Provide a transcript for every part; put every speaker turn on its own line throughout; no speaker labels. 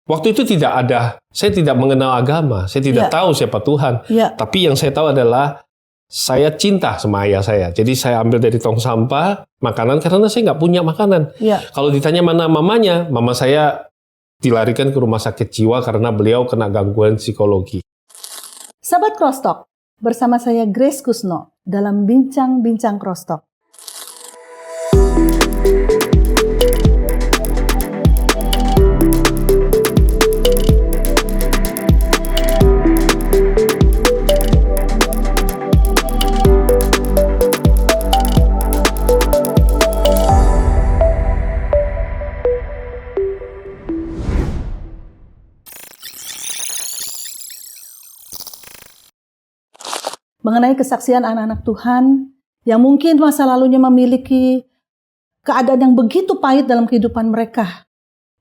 Waktu itu saya tidak mengenal agama, saya tidak tahu siapa Tuhan. Tapi yang saya tahu adalah saya cinta sama ayah saya. Jadi saya ambil dari tong sampah makanan karena saya nggak punya makanan. Kalau ditanya mana mamanya, mama saya dilarikan ke rumah sakit jiwa karena beliau kena gangguan psikologi.
Sahabat Crosstalk, bersama saya Grace Kusno dalam Bincang-Bincang Crosstalk. Mengenai kesaksian anak-anak Tuhan yang mungkin masa lalunya memiliki keadaan yang begitu pahit dalam kehidupan mereka.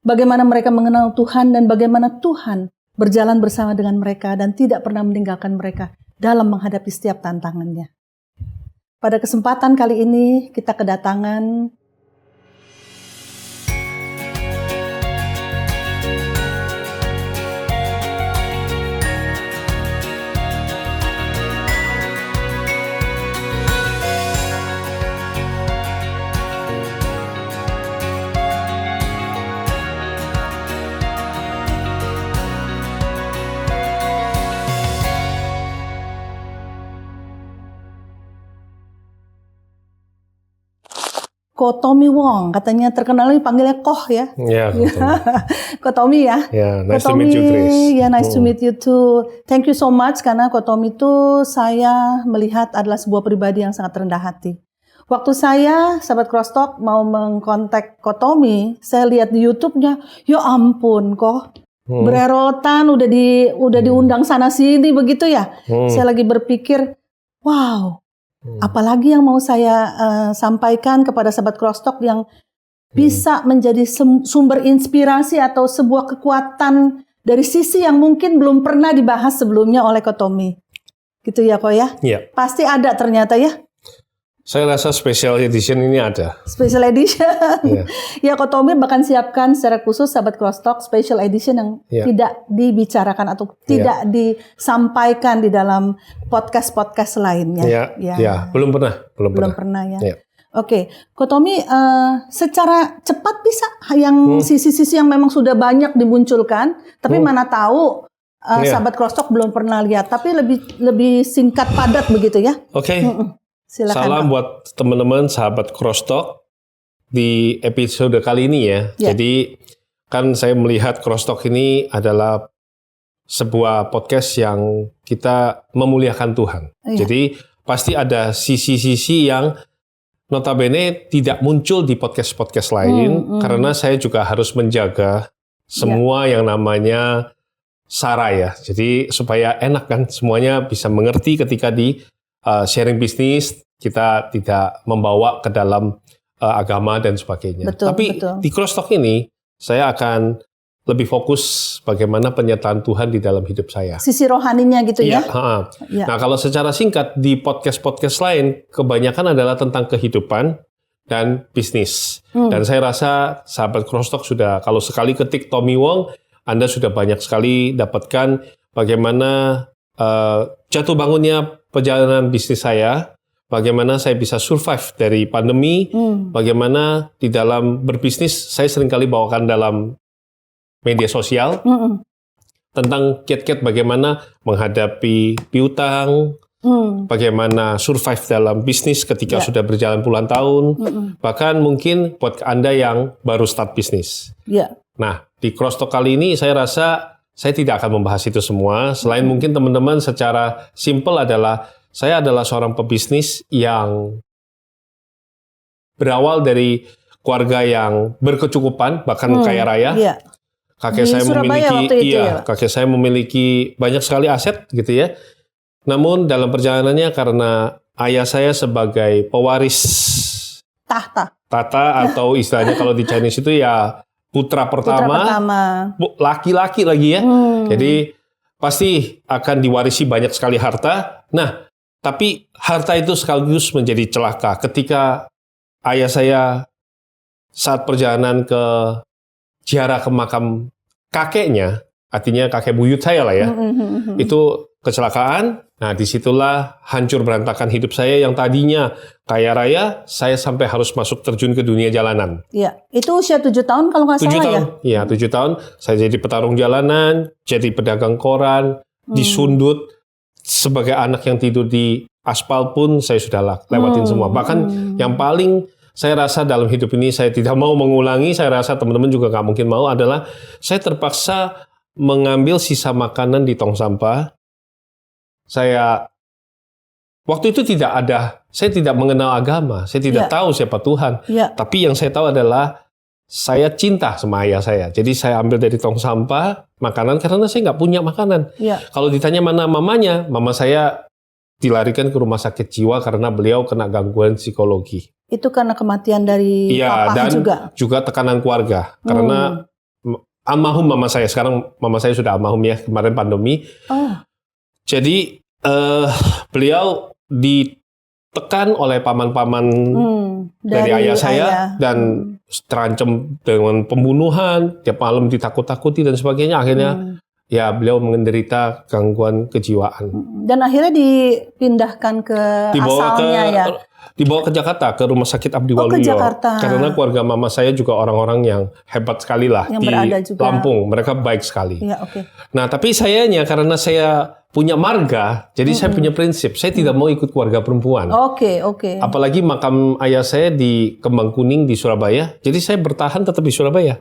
Bagaimana mereka mengenal Tuhan dan bagaimana Tuhan berjalan bersama dengan mereka dan tidak pernah meninggalkan mereka dalam menghadapi setiap tantangannya. Pada kesempatan kali ini kita kedatangan Ko Tommy Wong, katanya terkenal panggilnya Koh ya.
Ya,
Ko Tommy ya.
Nice to meet you, Grace.
Nice to meet you too. Thank you so much karena Ko Tommy itu saya melihat adalah sebuah pribadi yang sangat rendah hati. Waktu saya, sahabat Crosstalk, mau mengkontak Ko Tommy, saya lihat di YouTube-nya, ya ampun Ko, bererotan, udah diundang sana sini begitu ya. Saya lagi berpikir, wow. Apalagi yang mau saya sampaikan kepada sahabat Crosstalk yang bisa menjadi sumber inspirasi atau sebuah kekuatan dari sisi yang mungkin belum pernah dibahas sebelumnya oleh Ko Tommy. Gitu ya Ko ya?
Iya.
Pasti ada ternyata ya?
Saya rasa special edition ini ada.
Special edition. Ya Ko Tommy bahkan siapkan secara khusus sahabat Crosstalk special edition yang tidak dibicarakan atau tidak disampaikan di dalam podcast-podcast lainnya.
Belum pernah ya. Oke,
Ko Tommy secara cepat bisa yang sisi-sisi yang memang sudah banyak dimunculkan, tapi mana tahu sahabat Crosstalk belum pernah lihat, tapi lebih singkat padat begitu ya.
Oke.
Silakan,
salam buat teman-teman sahabat Crosstalk di episode kali ini ya. Jadi kan saya melihat Crosstalk ini adalah sebuah podcast yang kita memuliakan Tuhan. Jadi pasti ada sisi-sisi yang notabene tidak muncul di podcast-podcast lain karena saya juga harus menjaga semua yang namanya SARA ya. Jadi supaya enak kan semuanya bisa mengerti ketika di sharing bisnis, kita tidak membawa ke dalam agama dan sebagainya. Tapi di Crosstalk ini, saya akan lebih fokus bagaimana penyertaan Tuhan di dalam hidup saya.
Sisi rohaninya gitu ya?
Nah, kalau secara singkat, di podcast-podcast lain, kebanyakan adalah tentang kehidupan dan bisnis. Dan saya rasa sahabat Crosstalk sudah, kalau sekali ketik Tommy Wong, Anda sudah banyak sekali dapatkan bagaimana jatuh bangunnya perjalanan bisnis saya, bagaimana saya bisa survive dari pandemi, bagaimana di dalam berbisnis saya seringkali bawakan dalam media sosial, tentang kiat-kiat bagaimana menghadapi piutang, bagaimana survive dalam bisnis ketika sudah berjalan puluhan tahun, bahkan mungkin buat Anda yang baru start bisnis. Nah, di Crosstalk kali ini saya rasa saya tidak akan membahas itu semua, selain mungkin teman-teman secara simple adalah, saya adalah seorang pebisnis yang berawal dari keluarga yang berkecukupan, bahkan kaya raya. Kakek saya memiliki banyak sekali aset gitu ya. Namun dalam perjalanannya karena ayah saya sebagai pewaris tahta atau istilahnya kalau di Chinese itu ya putra pertama, laki-laki lagi ya. Jadi pasti akan diwarisi banyak sekali harta. Nah, tapi harta itu sekaligus menjadi celaka ketika ayah saya saat perjalanan ke ziarah ke makam kakeknya, artinya kakek buyut saya lah ya, itu kecelakaan. Nah, disitulah hancur berantakan hidup saya yang tadinya kaya raya, saya sampai harus masuk terjun ke dunia jalanan.
Iya, itu usia 7 tahun kalau nggak
7
salah
tahun,
ya?
Iya 7 tahun, saya jadi petarung jalanan, jadi pedagang koran, disundut, sebagai anak yang tidur di aspal pun saya sudah lewatin semua. Bahkan yang paling saya rasa dalam hidup ini saya tidak mau mengulangi, saya rasa teman-teman juga nggak mungkin mau, adalah saya terpaksa mengambil sisa makanan di tong sampah. Saya waktu itu saya tidak mengenal agama, saya tidak tahu siapa Tuhan. Tapi yang saya tahu adalah saya cinta sama ayah saya. Jadi saya ambil dari tong sampah makanan karena saya nggak punya makanan. Kalau ditanya mana mamanya, mama saya dilarikan ke rumah sakit jiwa karena beliau kena gangguan psikologi.
Itu karena kematian dari papa
dan juga tekanan keluarga. Karena almarhum mama saya, sekarang mama saya sudah almarhum ya, kemarin pandemi. Jadi beliau ditekan oleh paman-paman dari ayah saya dan terancam dengan pembunuhan, tiap malam ditakut-takuti dan sebagainya. Akhirnya ya beliau menderita gangguan kejiwaan.
Dan akhirnya dipindahkan ke asalnya
dibawa ke Jakarta, ke Rumah Sakit Abdi Waluyo. Karena keluarga mama saya juga orang-orang yang hebat sekali lah yang di Lampung. Mereka baik sekali. Nah, tapi sayanya karena saya punya marga, jadi saya punya prinsip. Saya tidak mau ikut keluarga perempuan. Apalagi makam ayah saya di Kembang Kuning di Surabaya. Jadi saya bertahan tetap di Surabaya.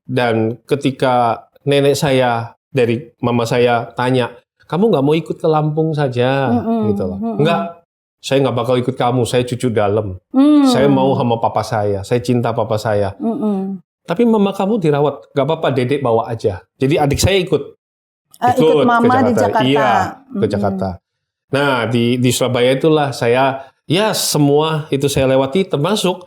Dan ketika nenek saya dari mama saya tanya, kamu nggak mau ikut ke Lampung saja, gitu loh. Enggak, saya nggak bakal ikut kamu. Saya cucu dalam. Saya mau sama papa saya. Saya cinta papa saya. Tapi mama kamu dirawat, nggak apa-apa. Dedek bawa aja. Jadi adik saya ikut
mama di Jakarta.
Iya, ke Jakarta. Nah, di Surabaya itulah saya, ya semua itu saya lewati, termasuk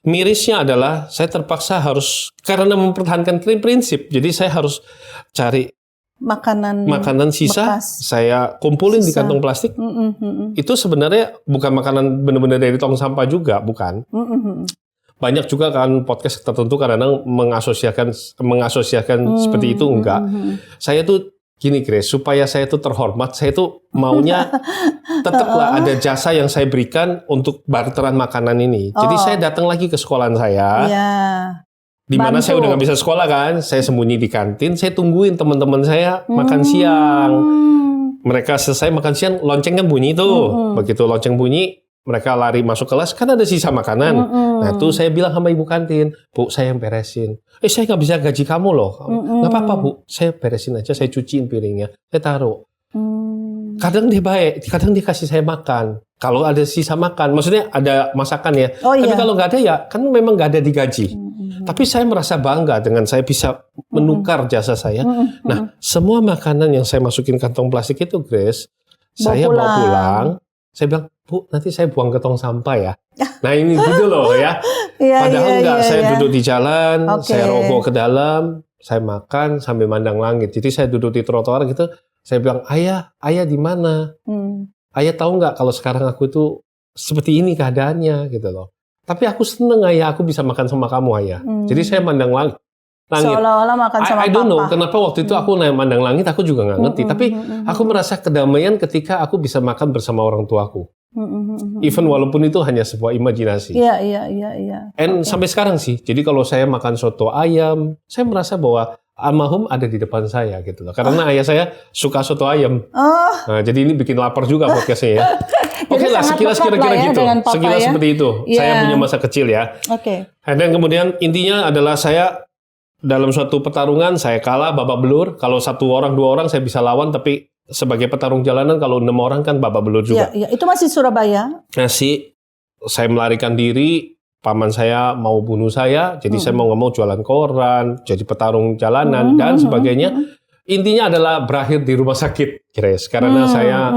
mirisnya adalah saya terpaksa harus, karena mempertahankan prinsip, jadi saya harus cari makanan sisa, saya kumpulin di kantong plastik. Itu sebenarnya bukan makanan benar-benar dari tong sampah juga, bukan. Banyak juga kan podcast tertentu kadang-kadang mengasosiasikan seperti itu, enggak. Saya tuh gini Grace, supaya saya tuh terhormat, saya tuh maunya tetaplah ada jasa yang saya berikan untuk barteran makanan ini. Jadi saya datang lagi ke sekolahan saya. Di mana saya udah nggak bisa sekolah kan, saya sembunyi di kantin, saya tungguin teman-teman saya makan siang. Mereka selesai makan siang, lonceng kan bunyi tuh. Begitu lonceng bunyi, mereka lari masuk kelas, kan ada sisa makanan. Nah, itu saya bilang sama ibu kantin, Bu, saya yang beresin. Saya nggak bisa gaji kamu loh. Nggak apa-apa, Bu. Saya beresin aja, saya cuciin piringnya. Saya taruh. Kadang dia baik, kadang dia kasih saya makan. Kalau ada sisa makan, maksudnya ada masakan ya. Tapi kalau nggak ada ya, kan memang nggak ada digaji. Tapi saya merasa bangga dengan saya bisa menukar jasa saya. Nah, semua makanan yang saya masukin kantong plastik itu, Grace, saya bawa pulang. Saya bilang, Bu, nanti saya buang ke tong sampah ya. Nah ini gitu loh ya. Padahal enggak, saya duduk di jalan, saya rokok ke dalam, saya makan sambil mandang langit. Jadi saya duduk di trotoar gitu, saya bilang, ayah di mana? Ayah tahu nggak kalau sekarang aku itu seperti ini keadaannya gitu loh. Tapi aku seneng ayah, aku bisa makan sama kamu ayah. Jadi saya mandang langit.
Seolah-olah makan sama
I don't know kenapa waktu itu aku mandang langit, aku juga nggak ngerti. Tapi aku merasa kedamaian ketika aku bisa makan bersama orang tuaku. Even walaupun itu hanya sebuah imajinasi.
Iya.
And sampai sekarang sih. Jadi kalau saya makan soto ayam, saya merasa bahwa almarhum ada di depan saya gitu loh. Karena ayah saya suka soto ayam. Nah, jadi ini bikin lapar juga podcastnya ya. Oke lah, sekilas kira-kira gitu. Sekilas seperti itu. Saya punya masa kecil ya. Dan kemudian intinya adalah saya dalam suatu pertarungan saya kalah babak belur. Kalau 1 orang 2 orang saya bisa lawan, tapi sebagai petarung jalanan kalau 6 orang kan babak belur juga.
Iya. Itu masih Surabaya?
Masih. Saya melarikan diri, paman saya mau bunuh saya, jadi saya mau nggak mau jualan koran, jadi petarung jalanan dan sebagainya. Intinya adalah berakhir di rumah sakit, Grace, karena saya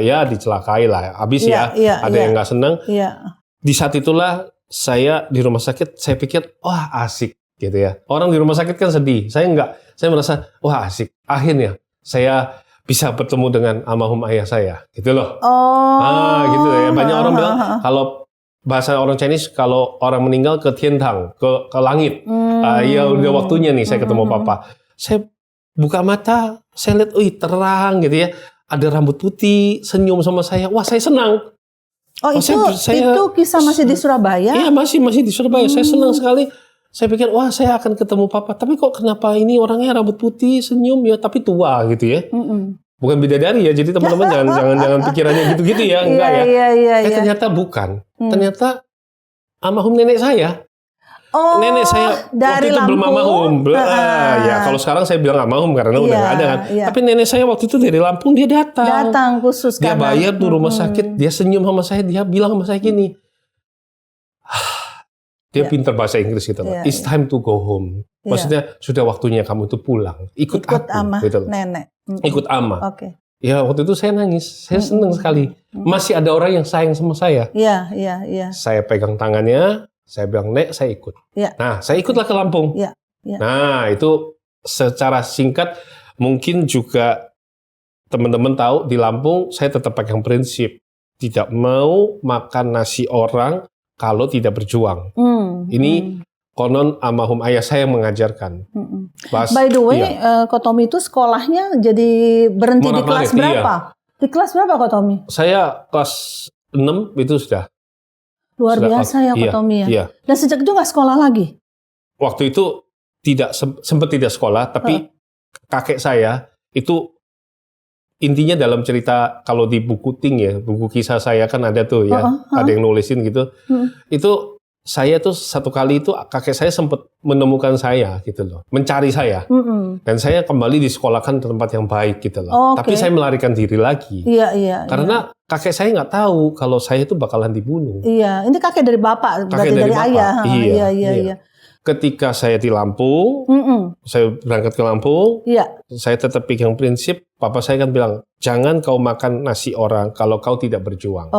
ya dicelakai lah, habis ada yang nggak senang. Di saat itulah saya di rumah sakit, saya pikir wah asik gitu ya. Orang di rumah sakit kan sedih, saya nggak, saya merasa wah asik. Akhirnya saya bisa bertemu dengan almarhum ayah saya, gitu loh. Gitu ya. Banyak orang bilang kalau bahasa orang Chinese kalau orang meninggal ke tiantang, ke langit. Ya udah waktunya nih saya ketemu papa. Saya buka mata, saya lihat, terang gitu ya. Ada rambut putih, senyum sama saya. Wah, saya senang.
Oh, itu kisah masih di Surabaya?
Iya, masih di Surabaya. Saya senang sekali. Saya pikir, wah, saya akan ketemu papa. Tapi kok kenapa ini orangnya rambut putih, senyum ya, tapi tua gitu ya. Bukan bidadari ya, jadi teman-teman jangan pikirannya gitu-gitu ya, enggak ya.
Iya.
Ternyata bukan. Ternyata almarhum nenek saya.
Oh,
nenek saya
dari
waktu itu belum almarhum. Ya, kalau sekarang saya bilang almarhum karena udah nggak ada kan. Tapi nenek saya waktu itu dari Lampung, dia datang.
Datang khusus
dia bayar tuh rumah sakit, dia senyum sama saya, dia bilang sama saya gini. Dia pintar bahasa Inggris gitu. It's time to go home. Maksudnya sudah waktunya kamu itu pulang. Ikut aku,
ama
gitu.
Nenek.
Ikut ama.
Oke.
Ya waktu itu saya nangis. Saya senang sekali. Masih ada orang yang sayang sama saya.
Iya.
Saya pegang tangannya, saya bilang, Nek, saya ikut. Nah, saya ikutlah ke Lampung. Nah, itu secara singkat mungkin juga teman-teman tahu di Lampung saya tetap pegang prinsip tidak mau makan nasi orang kalau tidak berjuang. Ini konon almarhum ayah saya mengajarkan.
By the way, Ko Tommy itu sekolahnya jadi berhenti di kelas berapa? Di kelas berapa Ko Tommy?
Saya kelas 6 itu sudah.
Luar biasa ya Ko Tommy ya. Iya. Dan sejak itu nggak sekolah lagi?
Waktu itu sempat tidak sekolah, tapi kakek saya itu intinya dalam cerita kalau di buku Ting ya, buku kisah saya kan ada tuh ya, ada yang nulisin gitu. Itu saya tuh satu kali itu kakek saya sempat menemukan saya gitu loh, mencari saya. Dan saya kembali disekolahkan ke tempat yang baik gitu loh. Tapi saya melarikan diri lagi. Karena kakek saya nggak tahu kalau saya itu bakalan dibunuh.
Iya, ini kakek dari bapak, berarti dari ayah. Iya.
Ketika saya di Lampung, saya berangkat ke Lampung, saya tetap pegang prinsip, papa saya kan bilang, jangan kau makan nasi orang kalau kau tidak berjuang.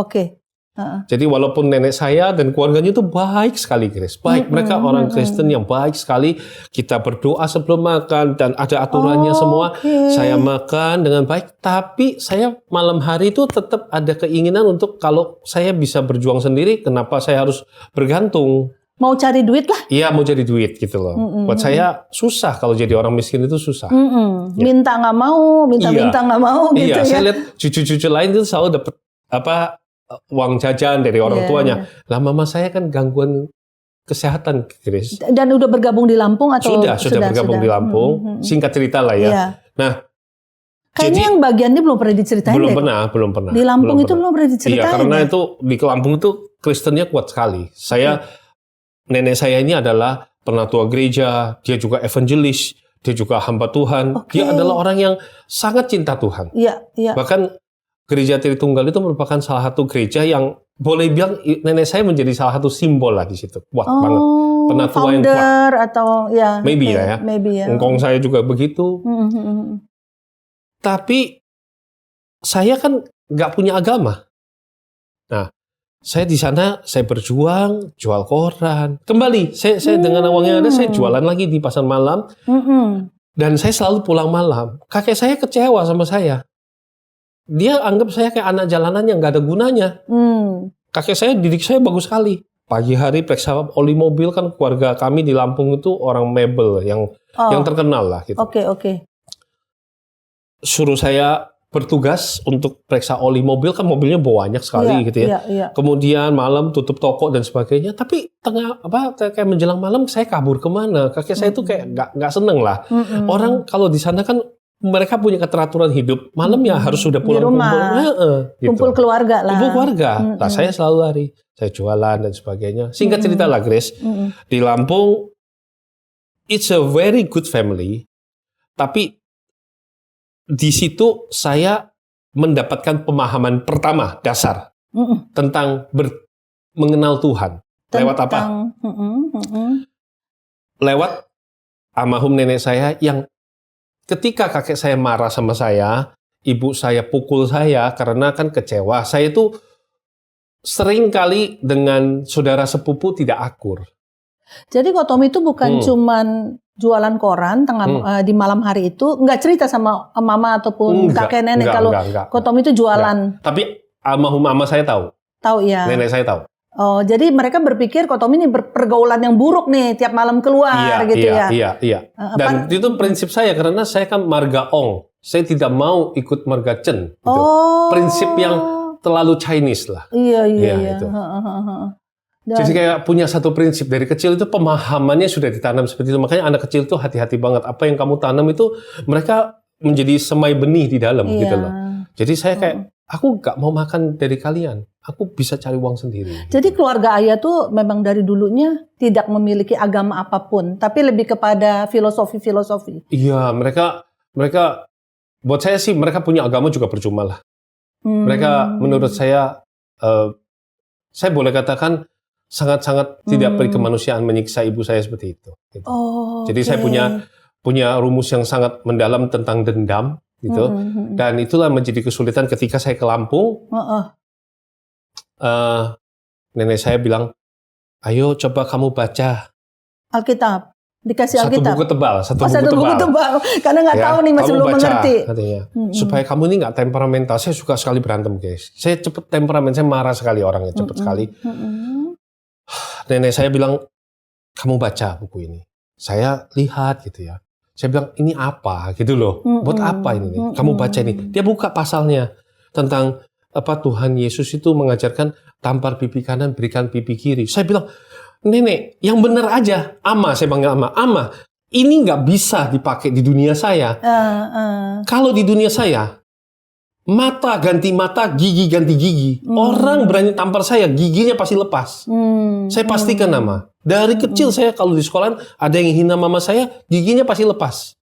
Jadi walaupun nenek saya dan keluarganya itu baik sekali, Grace. Baik, mereka orang Kristen yang baik sekali. Kita berdoa sebelum makan dan ada aturannya semua. Saya makan dengan baik, tapi saya malam hari itu tetap ada keinginan untuk kalau saya bisa berjuang sendiri, kenapa saya harus bergantung?
Mau cari duit lah.
Iya, mau cari duit gitu loh. Buat saya susah kalau jadi orang miskin itu susah.
Minta nggak mau, minta nggak mau gitu ya.
Saya lihat cucu-cucu lain itu selalu dapat uang jajan dari orang tuanya. Lah mama saya kan gangguan kesehatan, Chris.
Dan udah bergabung di Lampung atau
sudah bergabung di Lampung. Singkat cerita lah ya. Nah,
kayaknya yang bagian ini belum pernah diceritain.
Belum pernah.
Di Lampung itu belum pernah diceritain.
Iya, karena itu di Lampung itu Kristennya kuat sekali. Nenek saya ini adalah penatua gereja, dia juga evangelis, dia juga hamba Tuhan. Dia adalah orang yang sangat cinta Tuhan. Bahkan Gereja Tritunggal itu merupakan salah satu gereja yang boleh bilang nenek saya menjadi salah satu simbol lah di situ. Kuat banget. Penatua yang kuat. Atau maybe ya. Engkong saya juga begitu. Tapi saya kan nggak punya agama. Nah, saya di sana, saya berjuang, jual koran. Kembali, saya dengan uang yang ada, saya jualan lagi di pasar malam. Dan saya selalu pulang malam. Kakek saya kecewa sama saya. Dia anggap saya kayak anak jalanan yang nggak ada gunanya. Kakek saya didik saya bagus sekali. Pagi hari periksa oli mobil, kan keluarga kami di Lampung itu orang mebel yang terkenal lah. Gitu. Suruh saya bertugas untuk periksa oli mobil, kan mobilnya banyak sekali gitu ya. Kemudian malam tutup toko dan sebagainya. Tapi kayak menjelang malam saya kabur kemana? Kakek saya tuh kayak nggak seneng lah. Orang kalau di sana kan mereka punya keteraturan hidup. Malam ya harus sudah pulang
gitu. Kumpul keluarga lah.
Kumpul keluarga. Nah, saya selalu lari. Saya jualan dan sebagainya. Singkat cerita lah, Grace. Di Lampung, it's a very good family. Tapi di situ saya mendapatkan pemahaman pertama dasar tentang mengenal Tuhan. Lewat apa? Lewat almarhum nenek saya yang ketika kakek saya marah sama saya, ibu saya pukul saya karena kan kecewa. Saya itu sering kali dengan saudara sepupu tidak akur.
Jadi Ko Tommy itu bukan cuman jualan koran di malam hari itu, nggak cerita sama mama ataupun kakek nenek kalau Ko Tommy itu jualan.
Tapi almarhum mama saya tahu.
Tahu ya.
Nenek saya tahu.
Oh, jadi mereka berpikir kok Tommy ini pergaulan yang buruk nih, tiap malam keluar gitu ya.
Iya. Dan itu prinsip saya karena saya kan marga Ong. Saya tidak mau ikut marga Chen. Gitu. Prinsip yang terlalu Chinese lah.
Iya.
Itu. Jadi kayak punya satu prinsip dari kecil itu pemahamannya sudah ditanam seperti itu. Makanya anak kecil itu hati-hati banget. Apa yang kamu tanam itu mereka menjadi semai benih di dalam gitu loh. Jadi saya kayak aku nggak mau makan dari kalian. Aku bisa cari uang sendiri.
Jadi keluarga ayah tuh memang dari dulunya tidak memiliki agama apapun, tapi lebih kepada filosofi.
Iya, mereka buat saya sih mereka punya agama juga percuma lah. Mereka menurut saya boleh katakan sangat-sangat tidak berkemanusiaan menyiksa ibu saya seperti itu. Gitu. Jadi saya punya rumus yang sangat mendalam tentang dendam gitu. Dan itulah menjadi kesulitan ketika saya ke Lampung. Nenek saya bilang, ayo coba kamu baca
Alkitab, dikasih Alkitab.
Satu buku tebal.
Karena nggak tahu nih, masih belum mengerti.
Katanya. Supaya kamu ini nggak temperamental. Saya suka sekali berantem, guys. Saya cepet temperamen, saya marah sekali orangnya, cepet sekali. Nenek saya bilang, kamu baca buku ini. Saya lihat gitu ya. Saya bilang, ini apa gitu loh. Buat apa ini? Kamu baca ini. Dia buka pasalnya tentang apa Tuhan Yesus itu mengajarkan tampar pipi kanan, berikan pipi kiri. Saya bilang, nenek, yang benar aja. Ama, saya panggil Ama, ini nggak bisa dipakai di dunia saya. Kalau di dunia saya, mata ganti mata, gigi ganti gigi. Orang berani tampar saya, giginya pasti lepas. Saya pastikan Ama. Dari kecil saya kalau di sekolah ada yang hina mama saya, giginya pasti lepas.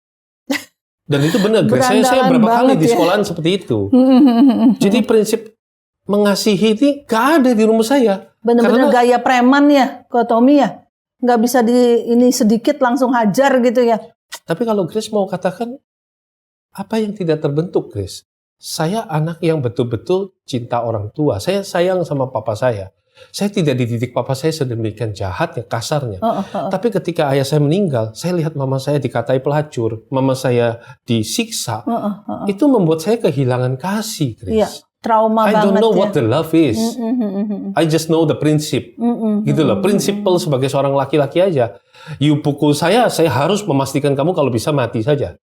Dan itu benar, saya berapa kali di sekolahan seperti itu. Jadi prinsip mengasihi ini gak ada di rumah saya.
Benar-benar gaya preman ya, kok Tommy ya. Nggak bisa ini sedikit langsung hajar gitu ya.
Tapi kalau Grace mau katakan, apa yang tidak terbentuk Grace? Saya anak yang betul-betul cinta orang tua. Saya sayang sama papa saya. Saya tidak dididik papa saya sedemikian jahatnya, kasarnya. Tapi ketika ayah saya meninggal, saya lihat mama saya dikatai pelacur, mama saya disiksa. Itu membuat saya kehilangan kasih, Grace.
Iya, trauma banget.
I don't know
ya.
what the love is. I just know the principle. Gitu loh, prinsipal sebagai seorang laki-laki aja. You pukul saya harus memastikan kamu kalau bisa mati saja.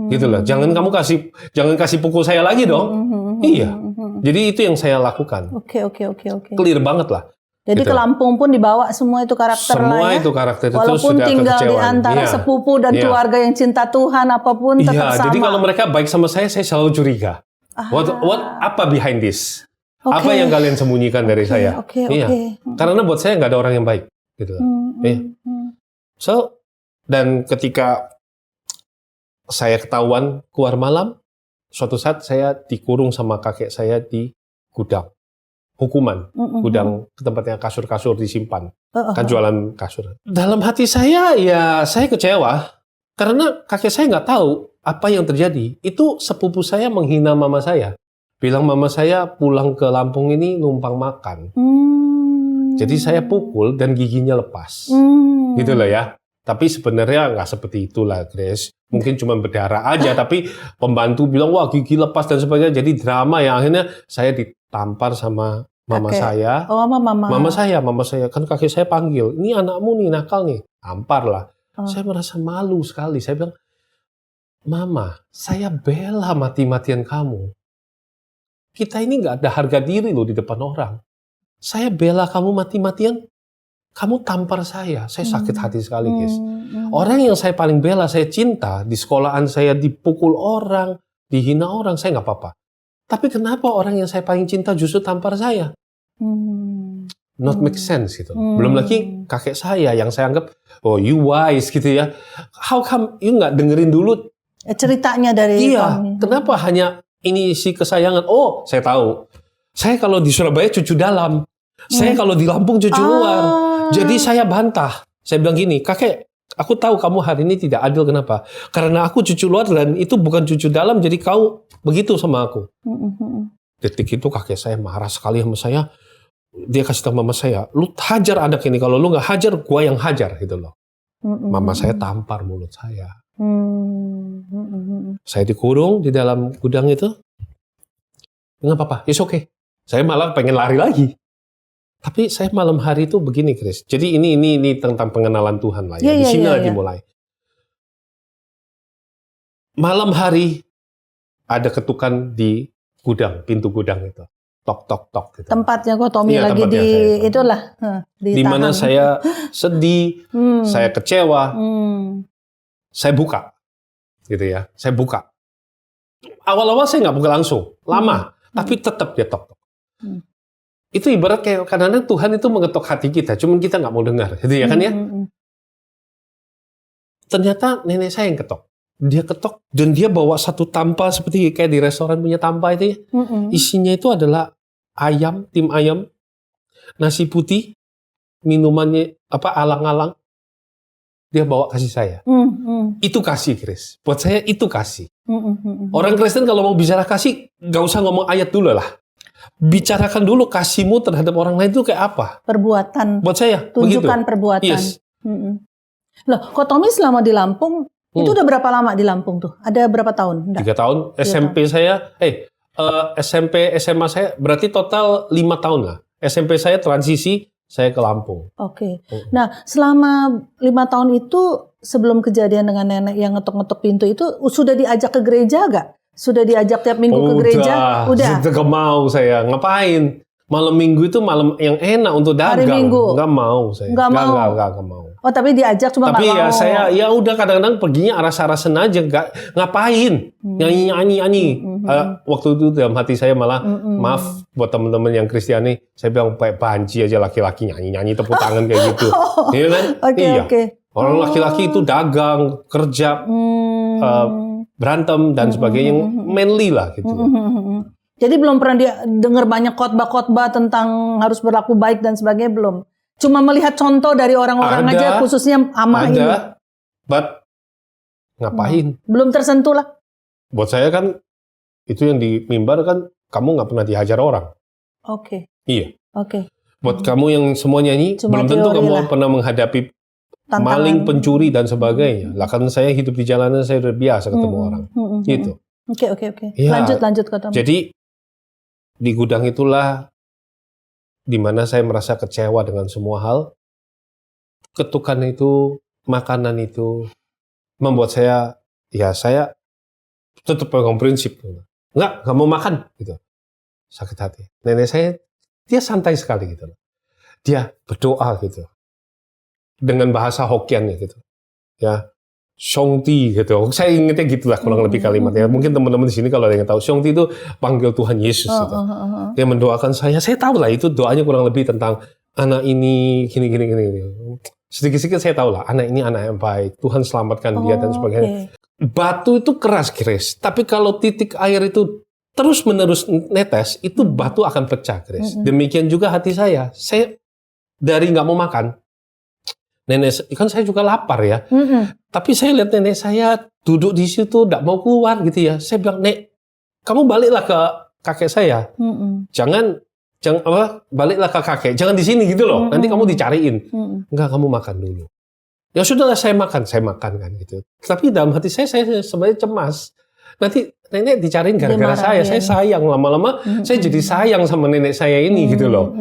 Gitu loh. Jangan kasih pukul saya lagi dong. Iya. Jadi itu yang saya lakukan.
Oke.
Clear banget lah.
Jadi
gitu.
ke Lampung pun dibawa semua itu karakter
semua
lah ya.
Itu karakter itu
walaupun
sudah
tinggal di
kekecewaan.
antara sepupu dan keluarga yang cinta Tuhan apapun tetap sama.
Jadi kalau mereka baik sama saya selalu curiga. Apa behind this? Apa yang kalian sembunyikan dari saya? Iya. Karena buat saya nggak ada orang yang baik. Gitu. So, dan ketika saya ketahuan keluar malam, suatu saat saya dikurung sama kakek saya di gudang. Hukuman. Gudang tempatnya kasur-kasur disimpan. Kan jualan kasur. Dalam hati saya, ya saya kecewa. Karena kakek saya nggak tahu apa yang terjadi. Itu sepupu saya menghina mama saya. Bilang mama saya pulang ke Lampung ini numpang makan. Jadi saya pukul dan giginya lepas. Gitu loh ya. Tapi sebenarnya nggak seperti itulah, Grace. Mungkin cuma berdarah aja, tapi pembantu bilang, wah gigi lepas dan sebagainya. Jadi drama ya, akhirnya saya ditampar sama mama saya.
Oh, mama
saya. Kan kakek saya panggil, ini anakmu nih, nakal nih. Tampar lah. Saya merasa malu sekali. Saya bilang, Mama, saya bela mati-matian kamu. Kita ini nggak ada harga diri loh di depan orang. Saya bela kamu mati-matian. Kamu tampar saya sakit hati sekali, guys. Orang yang saya paling bela, saya cinta, di sekolahan saya dipukul orang, dihina orang, saya nggak apa-apa. Tapi kenapa orang yang saya paling cinta justru tampar saya? Not make sense gitu. Belum lagi kakek saya yang saya anggap, oh you wise gitu ya. How come you nggak dengerin dulu
ceritanya dari
Iya, kenapa hanya ini si kesayangan? Oh, saya tahu. Saya kalau di Surabaya cucu dalam. Saya kalau di Lampung cucu luar. Jadi saya bantah. Saya bilang gini, kakek, aku tahu kamu hari ini tidak adil. Kenapa? Karena aku cucu luar dan itu bukan cucu dalam, jadi kau begitu sama aku. Detik itu kakek saya marah sekali sama saya. Dia kasih tahu mama saya, lu hajar anak ini. Kalau lu nggak hajar, gua yang hajar gitu loh. Mama saya tampar mulut saya. Saya dikurung di dalam gudang itu. Nggak apa-apa, it's okay. Saya malah pengen lari lagi. Tapi saya malam hari itu begini, Chris. Jadi ini tentang pengenalan Tuhan lah ya. Di sini lagi mulai. Malam hari ada ketukan di gudang, pintu gudang itu. Tok tok tok gitu.
Tempatnya kok Tommy lagi di itulah
di mana saya sedih, saya kecewa. Saya buka. Gitu ya. Saya buka. Awal-awal saya nggak buka langsung, lama, tapi tetap dia tok tok. Itu ibarat kayak kadang-kadang Tuhan itu mengetok hati kita, cuman kita nggak mau dengar, gitu ya kan ya. Ternyata nenek saya yang ketok. Dia ketok dan dia bawa satu tampa seperti kayak di restoran punya tampa itu ya. Isinya itu adalah ayam, tim ayam, nasi putih, minumannya alang-alang. Dia bawa kasih saya. Itu kasih, Chris. Buat saya itu kasih. Orang Kristen kalau mau bicara kasih, nggak usah ngomong ayat dulu lah. Bicarakan dulu kasihmu terhadap orang lain itu kayak apa?
Perbuatan.
Buat saya,
tunjukkan
begitu.
Perbuatan.
Yes.
Loh, kok Tommy selama di Lampung, itu udah berapa lama di Lampung tuh? Ada berapa tahun?
3 tahun. SMP saya, SMP, SMA saya, berarti total 5 tahun lah. SMP saya transisi, saya ke Lampung.
Oke. Nah, selama 5 tahun itu, sebelum kejadian dengan nenek yang ngetok-ngetok pintu itu, sudah diajak ke gereja gak? Sudah diajak tiap minggu ke gereja? Udah.
Gak mau saya. Ngapain? Malam minggu itu malam yang enak untuk dagang.
Hari Minggu?
Gak mau saya.
Gak
mau.
Oh, tapi diajak cuma
tapi
gak mau.
Tapi ya saya, ya udah kadang-kadang perginya arah-arahan aja. Ngapain? Nyanyi-nyanyi. Waktu itu dalam hati saya malah, maaf buat teman-teman yang Kristiani, saya bilang pakai banci aja laki-laki nyanyi-nyanyi tepuk tangan kayak gitu. Iya kan?
Oke.
Orang laki-laki itu dagang, kerja, berantem dan sebagainya, manly lah gitu.
Jadi belum pernah dia dengar banyak khotbah-khotbah tentang harus berlaku baik dan sebagainya, belum. Cuma melihat contoh dari orang-orang aja, khususnya ama ini.
Ada, but ngapain?
Belum tersentuh lah.
Buat saya kan, itu yang di mimbar kan, kamu nggak pernah dihajar orang.
Oke.
Iya.
Oke.
Buat kamu yang semua nyanyi,
cuma
belum tentu kamu pernah menghadapi tantangan, maling, pencuri, dan sebagainya. Lah kan saya hidup di jalanan, saya udah biasa ketemu orang. Gitu.
Oke.
Ya,
lanjut kata.
Jadi, di gudang itulah di mana saya merasa kecewa dengan semua hal. Ketukan itu, makanan itu membuat saya, ya saya tetap pegang prinsip. Nggak mau makan gitu. Sakit hati. Nenek saya, dia santai sekali gitu. Dia berdoa gitu. Dengan bahasa Hokkien gitu. Ya. Shongti gitu. Saya ingetnya gitulah kurang lebih kalimatnya. Mungkin teman-teman di sini kalau ada yang tahu, Shongti itu panggil Tuhan Yesus gitu. Dia mendoakan saya. Saya tahu lah itu doanya kurang lebih tentang anak ini gini. Sedikit-sedikit saya tahu lah, anak ini anak yang baik. Tuhan selamatkan dia dan sebagainya. Batu itu keras, Chris. Tapi kalau titik air itu terus-menerus netes, itu batu akan pecah, Chris. Demikian juga hati saya. Saya dari nggak mau makan, nenek kan saya juga lapar ya. Tapi saya lihat nenek saya duduk di situ, tidak mau keluar gitu ya. Saya bilang, Nek, kamu baliklah ke kakek saya. Jangan baliklah ke kakek. Jangan di sini gitu loh. Nanti kamu dicariin. Enggak, kamu makan dulu. Ya sudahlah, saya makan kan gitu. Tapi dalam hati saya sebenarnya cemas. Nanti nenek dicariin gara-gara saya. Saya sayang lama-lama. Saya jadi sayang sama nenek saya ini gitu loh.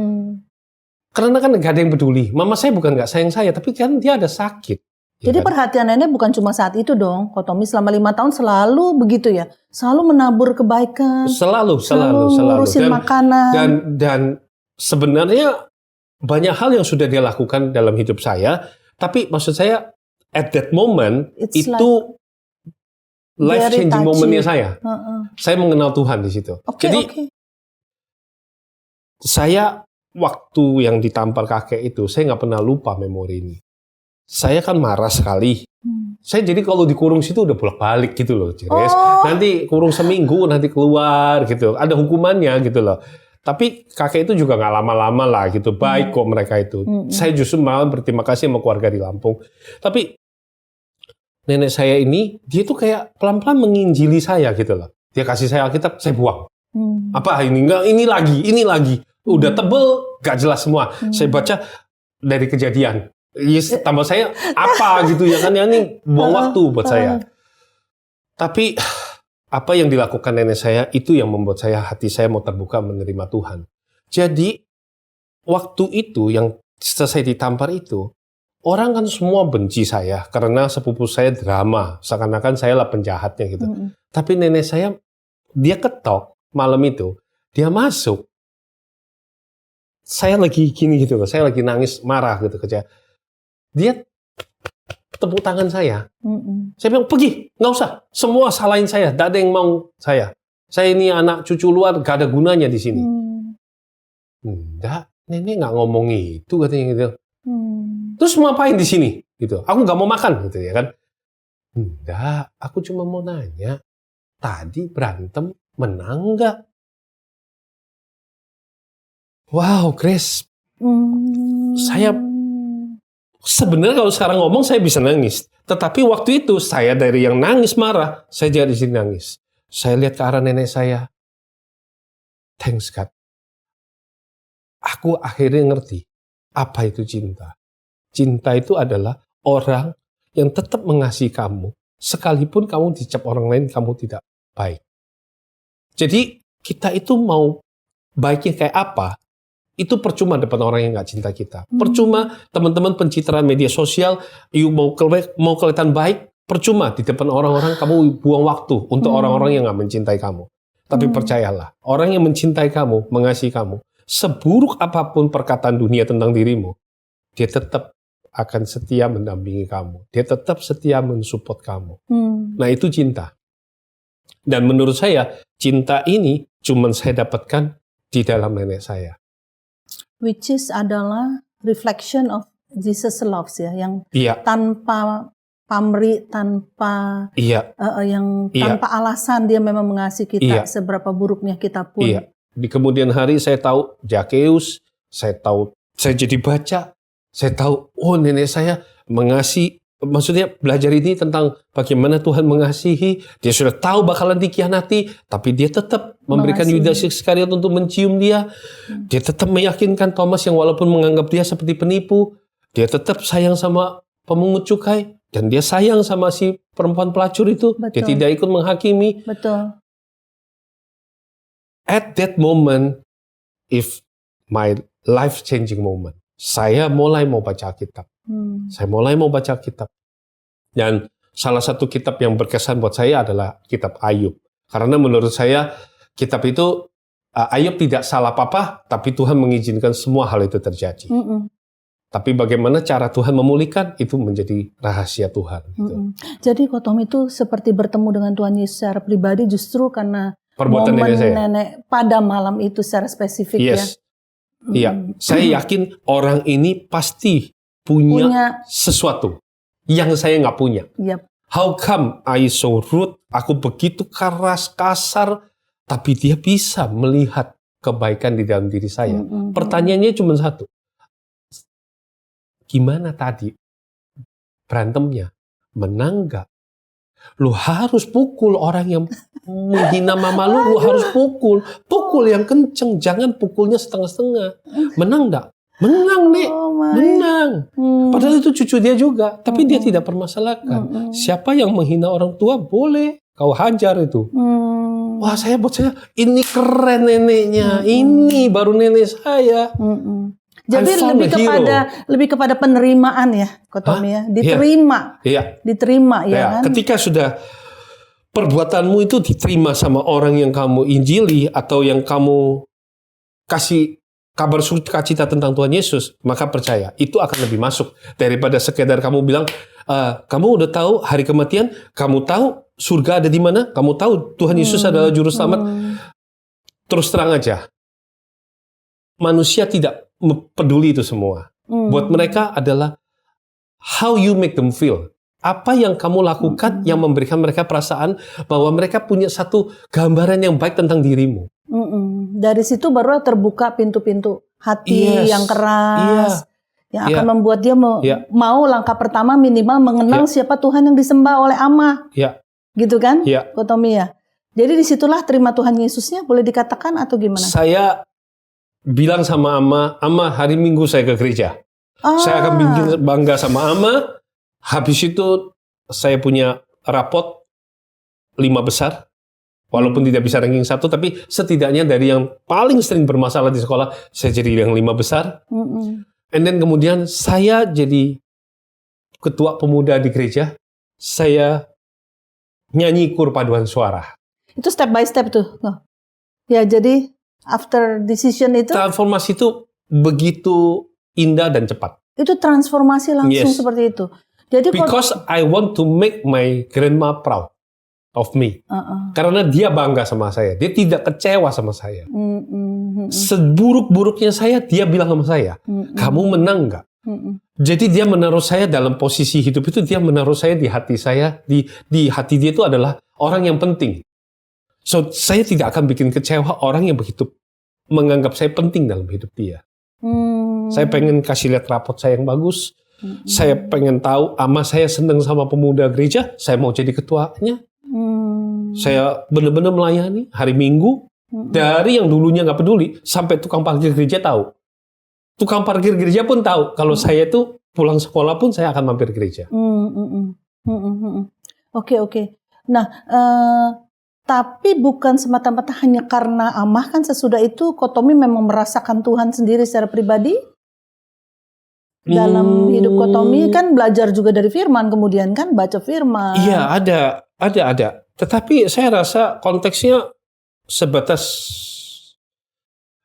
Karena kan nggak ada yang peduli. Mama saya bukan nggak sayang saya, tapi kan dia ada sakit.
Jadi perhatian nenek bukan cuma saat itu dong. Kok Tommy selama 5 tahun selalu begitu ya? Selalu menabur kebaikan. Selalu. Ngurusin makanan.
Dan sebenarnya banyak hal yang sudah dia lakukan dalam hidup saya. Tapi maksud saya, at that moment, itu life-changing momennya saya. Saya mengenal Tuhan di situ. Jadi, saya waktu yang ditampar kakek itu, saya nggak pernah lupa memori ini. Saya kan marah sekali. Saya jadi kalau dikurung situ udah bolak-balik gitu loh, Cires. Nanti kurung seminggu, nanti keluar gitu. Ada hukumannya gitu loh. Tapi kakek itu juga nggak lama-lama lah gitu. Baik kok mereka itu. Saya justru malah berterima kasih sama keluarga di Lampung. Tapi nenek saya ini, dia tuh kayak pelan-pelan menginjili saya gitu loh. Dia kasih saya Alkitab, saya buang. Apa ini? Enggak, ini lagi. Udah tebel, gak jelas semua. Saya baca dari Kejadian. Yes, tambah saya apa gitu ya kan, ya ini buang waktu buat saya. Tapi apa yang dilakukan nenek saya itu yang membuat hati saya mau terbuka menerima Tuhan. Jadi waktu itu yang selesai ditampar itu, orang kan semua benci saya karena sepupu saya drama, seakan-akan saya lah penjahatnya gitu. Tapi nenek saya, dia ketok malam itu, dia masuk. Saya lagi gini gitu, saya lagi nangis marah gitu kerja. Dia tepuk tangan saya. Saya bilang, pergi, nggak usah. Semua salahin saya, tidak ada yang mau saya. Saya ini anak cucu luar, gak ada gunanya di sini. Enggak, nenek nggak ngomong itu katanya gitu. Terus mau ngapain di sini? Gitu. Aku nggak mau makan gitu ya kan. Enggak, aku cuma mau nanya. Tadi berantem menang nggak? Wow, Grace. Saya sebenarnya kalau sekarang ngomong saya bisa nangis. Tetapi waktu itu saya dari yang nangis marah, saya jadi di sini nangis. Saya lihat ke arah nenek saya. Thanks God. Aku akhirnya ngerti apa itu cinta. Cinta itu adalah orang yang tetap mengasihi kamu, sekalipun kamu dicap orang lain kamu tidak baik. Jadi kita itu mau baiknya kayak apa, itu percuma depan orang yang nggak cinta kita. Percuma teman-teman pencitraan media sosial, mau kelihatan baik, percuma di depan orang-orang kamu buang waktu untuk orang-orang yang nggak mencintai kamu. Tapi percayalah, orang yang mencintai kamu, mengasihi kamu, seburuk apapun perkataan dunia tentang dirimu, dia tetap akan setia mendampingi kamu. Dia tetap setia mensupport kamu. Nah itu cinta. Dan menurut saya, cinta ini cuma saya dapatkan di dalam nenek saya.
Which is adalah reflection of Jesus love ya, yang tanpa pamrih, tanpa tanpa alasan dia memang mengasihi kita seberapa buruknya kita pun. Di
kemudian hari saya tahu Zakheus, saya jadi baca, saya tahu nenek saya mengasihi. Maksudnya belajar ini tentang bagaimana Tuhan mengasihi. Dia sudah tahu bakalan dikhianati, tapi dia tetap memberikan Yudas Iskariot untuk mencium dia. Dia tetap meyakinkan Thomas yang walaupun menganggap dia seperti penipu, dia tetap sayang sama pemungut cukai, dan dia sayang sama si perempuan pelacur itu. Betul. Dia tidak ikut menghakimi.
Betul.
At that moment, if my life-changing moment, saya mulai mau baca Alkitab. Saya mulai mau baca kitab. Dan salah satu kitab yang berkesan buat saya adalah kitab Ayub. Karena menurut saya kitab itu, Ayub tidak salah apa-apa, tapi Tuhan mengizinkan semua hal itu terjadi. Tapi bagaimana cara Tuhan memulihkan, itu menjadi rahasia Tuhan. Gitu.
Jadi Tom itu seperti bertemu dengan Tuhan Yesus secara pribadi justru karena
perbuatan
momen
nenek
pada malam itu secara spesifik ya.
Iya, saya yakin orang ini pasti punya sesuatu yang saya nggak punya. How come I so rude? Aku begitu keras, kasar, tapi dia bisa melihat kebaikan di dalam diri saya. Pertanyaannya cuma satu. Gimana tadi berantemnya? Menang nggak? Lu harus pukul orang yang menghina mama lu harus pukul. Pukul yang kenceng, jangan pukulnya setengah-setengah. Menang nggak? Menang, Nek. Menang. Padahal itu cucu dia juga. Tapi dia tidak permasalahkan. Siapa yang menghina orang tua, boleh. Kau hajar itu. Wah, buat saya, ini keren neneknya. Ini baru nenek saya.
Jadi lebih kepada penerimaan ya, Kotomi ya. Diterima. Diterima ya kan.
Ketika sudah perbuatanmu itu diterima sama orang yang kamu injili atau yang kamu kasih kabar sukacita tentang Tuhan Yesus, maka percaya, itu akan lebih masuk daripada sekedar kamu bilang, kamu udah tahu hari kematian, kamu tahu surga ada di mana, kamu tahu Tuhan Yesus adalah juru selamat. Terus terang aja, manusia tidak peduli itu semua. Buat mereka adalah how you make them feel. Apa yang kamu lakukan yang memberikan mereka perasaan bahwa mereka punya satu gambaran yang baik tentang dirimu.
Dari situ baru terbuka pintu-pintu hati yang keras, yang akan membuat dia mau langkah pertama minimal mengenal siapa Tuhan yang disembah oleh Ama, gitu kan, Kotomi ya. Jadi disitulah terima Tuhan Yesusnya boleh dikatakan atau gimana?
Saya bilang sama Ama hari Minggu saya ke gereja. Saya akan bangga sama Ama. Habis itu saya punya rapot 5 besar. Walaupun tidak bisa ranking 1, tapi setidaknya dari yang paling sering bermasalah di sekolah, saya jadi yang 5 besar. And then kemudian saya jadi ketua pemuda di gereja, saya nyanyi kur paduan suara.
Itu step by step tuh. Ya, jadi after decision itu,
Transformasi itu begitu indah dan cepat.
itu transformasi langsung seperti itu. Jadi
Because I want to make my grandma proud of me. Karena dia bangga sama saya. Dia tidak kecewa sama saya. Seburuk-buruknya saya, dia bilang sama saya, kamu menang nggak? Jadi dia menaruh saya dalam posisi hidup itu, dia menaruh saya di hati saya. Di hati dia itu adalah orang yang penting. So, saya tidak akan bikin kecewa orang yang begitu menganggap saya penting dalam hidup dia. Saya pengen kasih lihat rapot saya yang bagus. Saya pengen tahu ama saya senang sama pemuda gereja. Saya mau jadi ketuanya. Saya benar-benar melayani hari Minggu. Dari yang dulunya nggak peduli sampai tukang parkir gereja tahu. Tukang parkir gereja pun tahu kalau saya itu pulang sekolah pun saya akan mampir gereja.
Oke. Nah, tapi bukan semata-mata hanya karena Amah kan sesudah itu Kotomi memang merasakan Tuhan sendiri secara pribadi dalam hidup Kotomi, kan belajar juga dari firman, kemudian kan baca firman.
Iya, ada. Tetapi saya rasa konteksnya sebatas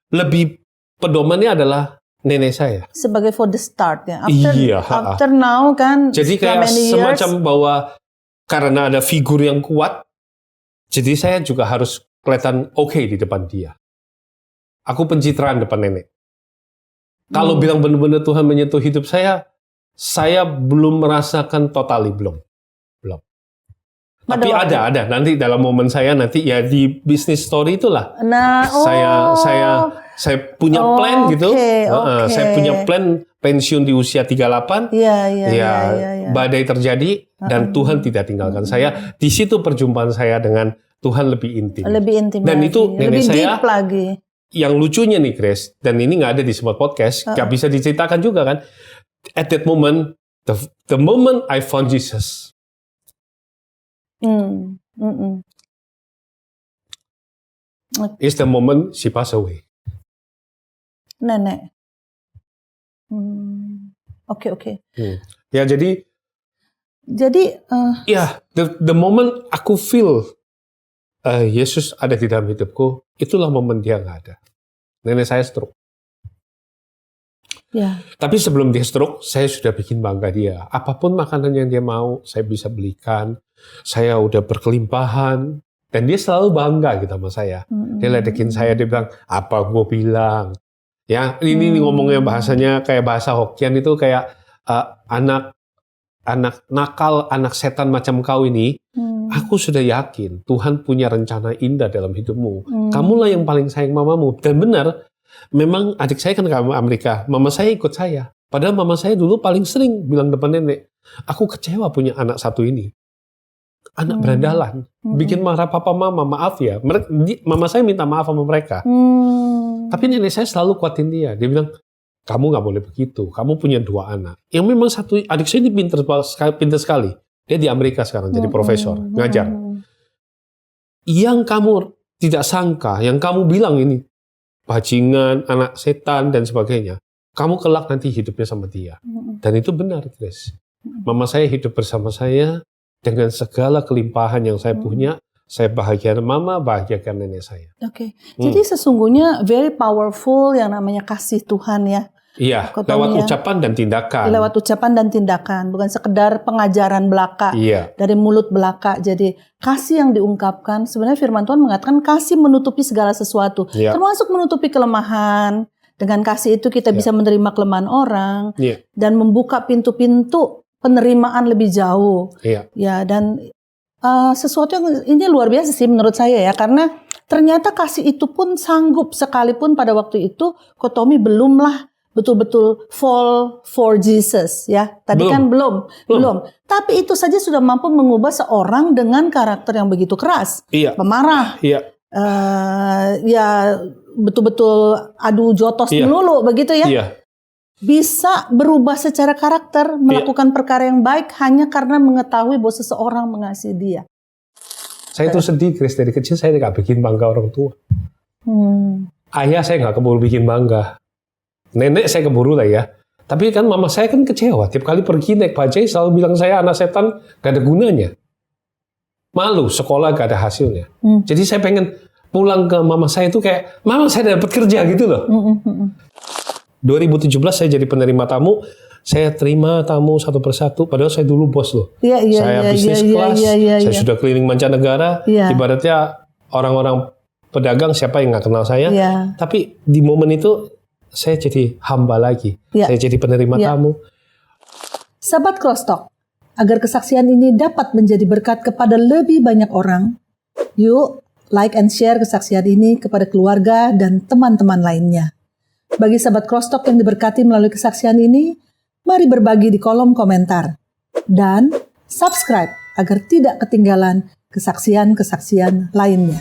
lebih pedomannya adalah nenek saya.
Sebagai for the start ya.
After
now kan.
Jadi kayak semacam bahwa karena ada figur yang kuat, jadi saya juga harus kelihatan oke di depan dia. Aku pencitraan depan nenek. Kalau bilang benar-benar Tuhan menyentuh hidup saya belum merasakan totally belum. Tapi ada nanti dalam momen saya nanti ya di bisnis story itulah.
Nah,
saya punya plan gitu. Saya punya plan pensiun di usia 38.
Iya.
Badai terjadi dan Tuhan tidak tinggalkan saya. Di situ perjumpaan saya dengan Tuhan lebih intim. Dan
lagi.
itu nenek
lebih
saya
deep lagi.
Yang lucunya nih Grace, dan ini nggak ada di semua podcast, nggak bisa diceritakan juga kan. At that moment, the moment I found Jesus, is the moment she passed away.
Nenek. Oke.
Ya jadi ya the moment aku feel Yesus ada di dalam hidupku, itulah momen dia nggak ada. Nenek saya stroke.
Ya.
Tapi sebelum dia stroke, saya sudah bikin bangga dia. Apapun makanan yang dia mau, saya bisa belikan. Saya udah berkelimpahan. Dan dia selalu bangga gitu sama saya. Dia ledekin saya, dia bilang, apa gue bilang? Ya, ini ngomongnya bahasanya kayak bahasa Hokkien itu kayak anak nakal, anak setan macam kau ini, aku sudah yakin Tuhan punya rencana indah dalam hidupmu. Kamulah yang paling sayang mamamu. Dan benar, memang adik saya kan ke Amerika, mama saya ikut saya. Padahal mama saya dulu paling sering bilang depan nenek, aku kecewa punya anak satu ini. Anak berandalan, bikin marah papa mama, maaf ya. Mama saya minta maaf sama mereka. Tapi nenek saya selalu kuatin dia. Dia bilang, kamu nggak boleh begitu. Kamu punya 2 anak. Yang memang satu adik saya ini pintar sekali. Dia di Amerika sekarang jadi profesor, ngajar. Yang kamu tidak sangka, yang kamu bilang ini bajingan, anak setan dan sebagainya. Kamu kelak nanti hidupnya sama dia. Dan itu benar, Grace. Mama saya hidup bersama saya dengan segala kelimpahan yang saya punya. Saya bahagiakan mama, bahagiakan nenek saya.
Oke. Jadi sesungguhnya very powerful yang namanya kasih Tuhan ya.
Iya, lewat ucapan dan tindakan.
Lewat ucapan dan tindakan, bukan sekedar pengajaran belaka dari mulut belaka. Jadi kasih yang diungkapkan, sebenarnya firman Tuhan mengatakan kasih menutupi segala sesuatu, termasuk menutupi kelemahan. Dengan kasih itu kita bisa menerima kelemahan orang dan membuka pintu-pintu penerimaan lebih jauh. Ya, dan sesuatu yang ini luar biasa sih menurut saya ya, karena ternyata kasih itu pun sanggup, sekalipun pada waktu itu Kotomi belumlah betul-betul fall for Jesus ya. Tadi kan belum. Tapi itu saja sudah mampu mengubah seorang dengan karakter yang begitu keras, pemarah. Ya betul-betul adu jotos melulu begitu ya. Bisa berubah secara karakter, melakukan perkara yang baik hanya karena mengetahui bahwa seseorang mengasihi dia.
Saya tuh sedih, Chris. Dari kecil saya nggak bikin bangga orang tua. Ayah saya nggak keburu bikin bangga. Nenek saya keburu lah ya. Tapi kan mama saya kan kecewa. Tiap kali pergi naik bajai selalu bilang saya anak setan, gak ada gunanya. Malu, sekolah gak ada hasilnya. Jadi saya pengen pulang ke mama saya itu kayak, mama saya dapat kerja gitu loh. 2017 saya jadi penerima tamu. Saya terima tamu satu persatu, padahal saya dulu bos loh. Saya bisnis kelas, saya sudah keliling mancanegara. Ibaratnya orang-orang pedagang siapa yang nggak kenal saya. Tapi di momen itu saya jadi hamba lagi. Saya jadi penerima tamu.
Sahabat Crosstalk, agar kesaksian ini dapat menjadi berkat kepada lebih banyak orang, yuk like and share kesaksian ini kepada keluarga dan teman-teman lainnya. Bagi sahabat Crosstalk yang diberkati melalui kesaksian ini, mari berbagi di kolom komentar. Dan subscribe agar tidak ketinggalan kesaksian-kesaksian lainnya.